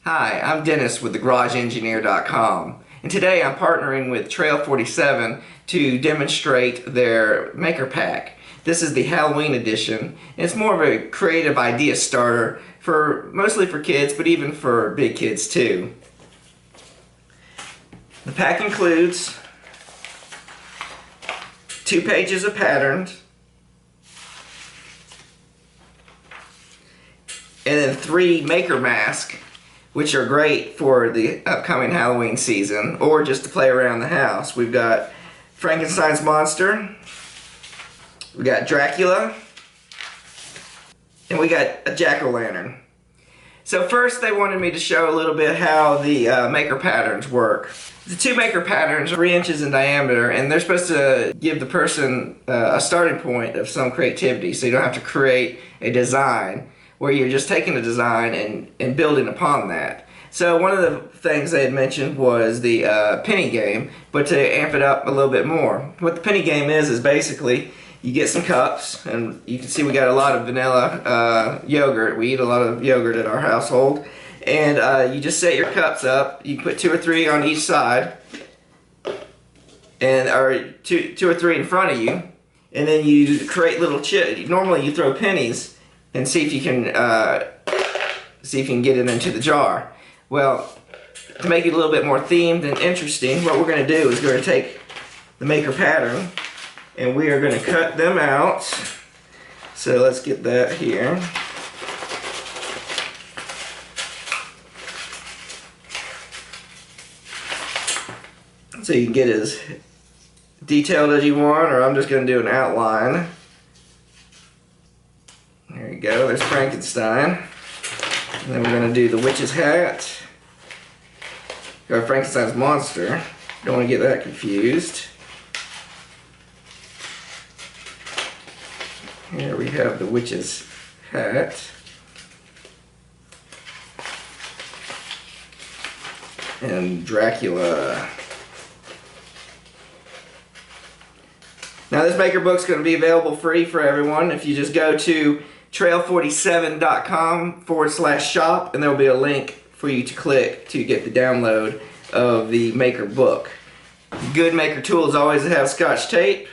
Hi, I'm Dennis with theGarageEngineer.com, and today I'm partnering with Trail 47 to demonstrate their Maker Pack. This is the Halloween edition, and it's more of a creative idea starter mostly for kids, but even for big kids too. The pack includes 2 pages of patterns, and then 3 maker masks, which are great for the upcoming Halloween season or just to play around the house. We've got Frankenstein's monster, we got Dracula, and we got a jack-o'-lantern. So first they wanted me to show a little bit how the maker patterns work. The 2 maker patterns are 3 inches in diameter, and they're supposed to give the person a starting point of some creativity, so you don't have to create a design where you're just taking a design and building upon that. So one of the things they had mentioned was the penny game, but to amp it up a little bit more. What the penny game is basically you get some cups, and you can see we got a lot of vanilla yogurt. We eat a lot of yogurt at our household. And you just set your cups up. You put 2 or 3 on each side, or two or 3 in front of you, and then you create little chips. Normally you throw pennies and see if you can get it into the jar. Well, to make it a little bit more themed and interesting, what we're going to do is we're going to take the maker pattern and we are going to cut them out. So let's get that here. So you can get as detailed as you want, or I'm just going to do an outline. There you go, there's Frankenstein. And then we're going to do the witch's hat. Got Frankenstein's monster. Don't want to get that confused. Here we have the witch's hat. And Dracula. Now this maker book's going to be available free for everyone if you just go to trail47.com/shop, and there will be a link for you to click to get the download of the maker book. Good maker tools always have scotch tape,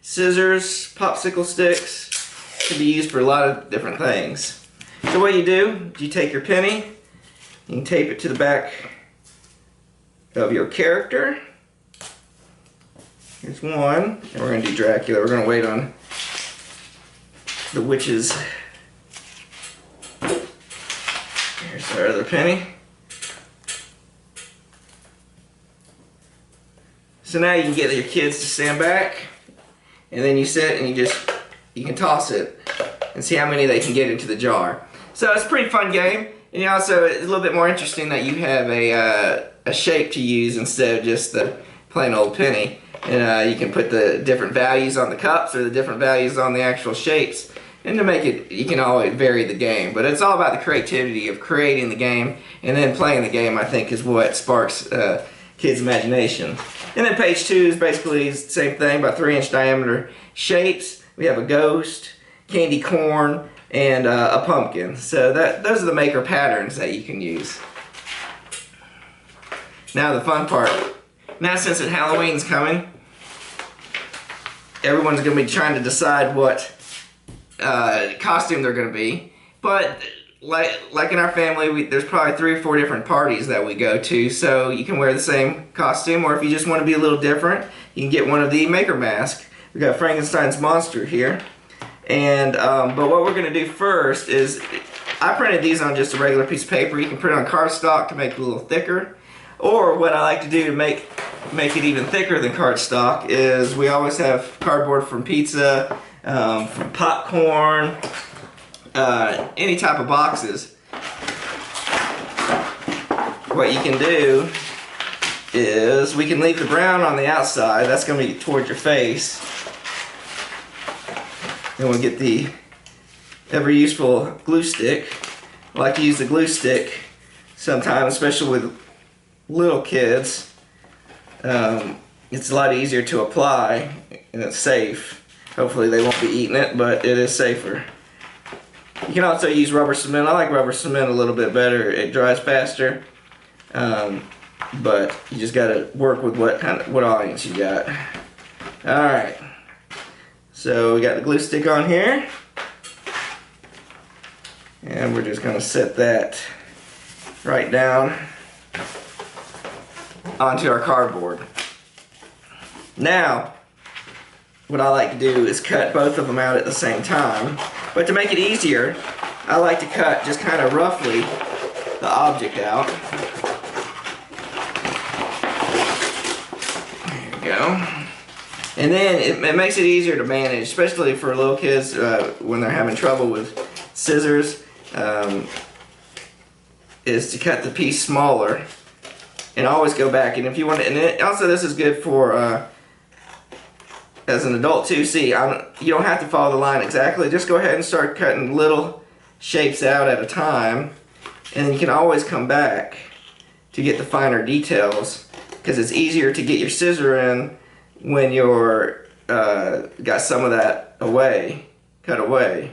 scissors, popsicle sticks. Can be used for a lot of different things. So what you do, you take your penny, you can tape it to the back of your character. Here's one, and we're going to do Dracula. We're going to wait on the witches. Here's our other penny. So now you can get your kids to stand back, and then you sit and you can toss it and see how many they can get into the jar. So it's a pretty fun game, and also it's a little bit more interesting that you have a shape to use instead of just the plain old penny. And you can put the different values on the cups or the different values on the actual shapes. And to make it, you can always vary the game. But it's all about the creativity of creating the game, and then playing the game, I think, is what sparks kids' imagination. And then page 2 is basically the same thing, about 3-inch diameter shapes. We have a ghost, candy corn, and a pumpkin. So those are the maker patterns that you can use. Now the fun part. Now since Halloween's coming, everyone's going to be trying to decide what costume they're going to be. But like in our family, there's probably 3 or 4 different parties that we go to, so you can wear the same costume, or if you just want to be a little different, you can get one of the maker masks. We got Frankenstein's monster here, and but what we're going to do first is, I printed these on just a regular piece of paper. You can print on cardstock to make it a little thicker, or what I like to do to make it even thicker than cardstock is we always have cardboard from pizza, from popcorn, any type of boxes. What you can do is we can leave the brown on the outside. That's going to be towards your face. Then we'll get the ever useful glue stick. I like to use the glue stick sometimes, especially with little kids. It's a lot easier to apply, and it's safe. Hopefully they won't be eating it, but it is safer. You can also use rubber cement. I like rubber cement a little bit better. It dries faster. But you just gotta work with what audience you got. Alright. So we got the glue stick on here. And we're just gonna set that right down onto our cardboard. Now, what I like to do is cut both of them out at the same time. But to make it easier, I like to cut just kind of roughly the object out. There we go. And then it makes it easier to manage, especially for little kids when they're having trouble with scissors, is to cut the piece smaller and always go back. And if you want to, and also this is good for as an adult too. See, you don't have to follow the line exactly. Just go ahead and start cutting little shapes out at a time, and then you can always come back to get the finer details, because it's easier to get your scissor in when you're got some of that cut away.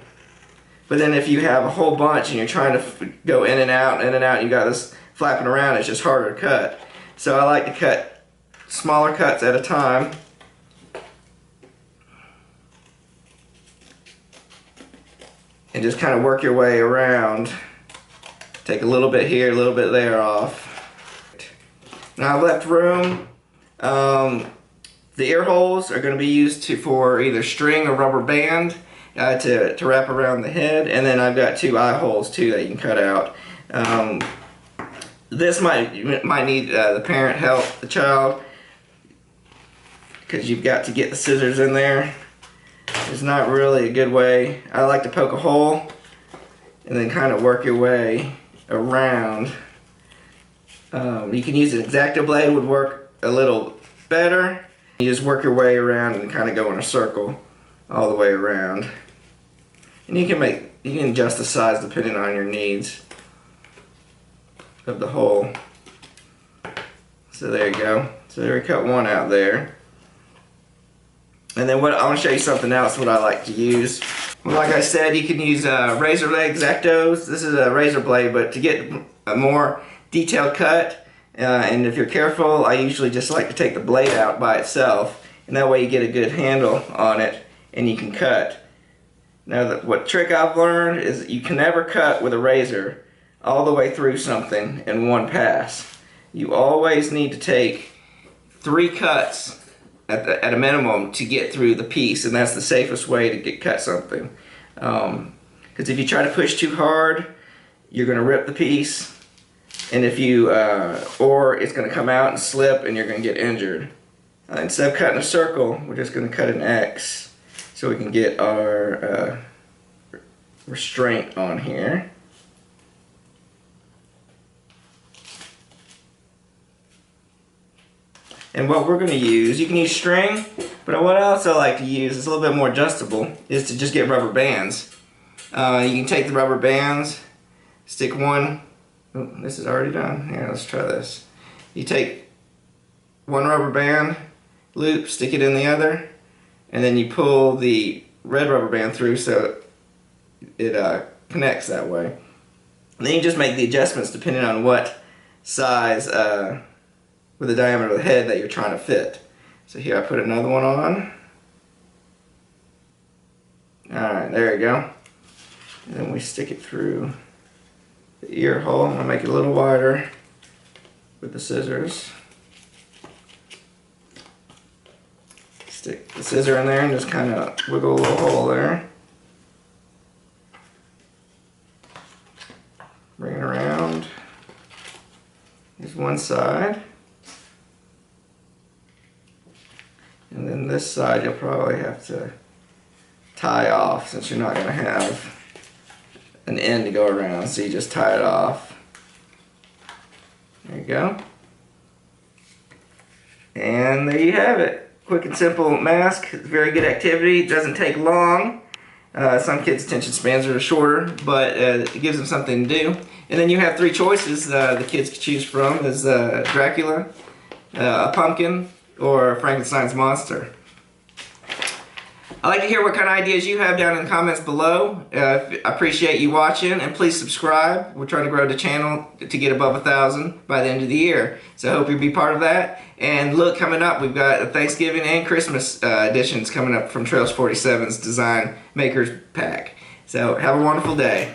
But then if you have a whole bunch and you're trying to go in and out, and you got this flapping around, it's just harder to cut. So I like to cut smaller cuts at a time. And just kind of work your way around. Take a little bit here, a little bit there off. Now I've left room. The ear holes are going to be used for either string or rubber band to wrap around the head. And then I've got 2 eye holes too that you can cut out. This might need the parent help the child, because you've got to get the scissors in there. It's not really a good way. I like to poke a hole and then kind of work your way around. You can use an X-Acto blade, would work a little better. You just work your way around and kind of go in a circle all the way around. And you can adjust the size depending on your needs of the hole. So there you go. So there we cut one out there. And then I want to show you something else what I like to use. Well, like I said, you can use razor blade X-Actos. This is a razor blade, but to get a more detailed cut, and if you're careful, I usually just like to take the blade out by itself, and that way you get a good handle on it and you can cut. Now, what trick I've learned is you can never cut with a razor all the way through something in one pass. You always need to take 3 cuts at a minimum to get through the piece, and that's the safest way to cut something. Because if you try to push too hard, you're going to rip the piece, and if you or it's going to come out and slip, and you're going to get injured. Instead of cutting a circle, we're just going to cut an X so we can get our restraint on here. And what we're going to use, you can use string, but what I also like to use is a little bit more adjustable, is to just get rubber bands. You can take the rubber bands, stick one, oh, this is already done, here, let's try this. You take one rubber band, loop, stick it in the other, and then you pull the red rubber band through so it connects that way. And then you just make the adjustments depending on what size with the diameter of the head that you're trying to fit. So here I put another one on. Alright, there you go. And then we stick it through the ear hole. I'm going to make it a little wider with the scissors. Stick the scissor in there and just kind of wiggle a little hole there. Bring it around. Here's one side. And then this side you'll probably have to tie off, since you're not going to have an end to go around, so you just tie it off. There you go. And there you have it. Quick and simple mask. Very good activity. It doesn't take long. Some kids' attention spans are shorter, but it gives them something to do. And then you have 3 choices the kids can choose from: is Dracula, a pumpkin, or Frankenstein's monster. I'd like to hear what kind of ideas you have down in the comments below. I appreciate you watching, and please subscribe. We're trying to grow the channel to get above 1,000 by the end of the year. So I hope you'll be part of that. And look, coming up, we've got a Thanksgiving and Christmas editions coming up from Trails 47's Design Makers Pack. So have a wonderful day.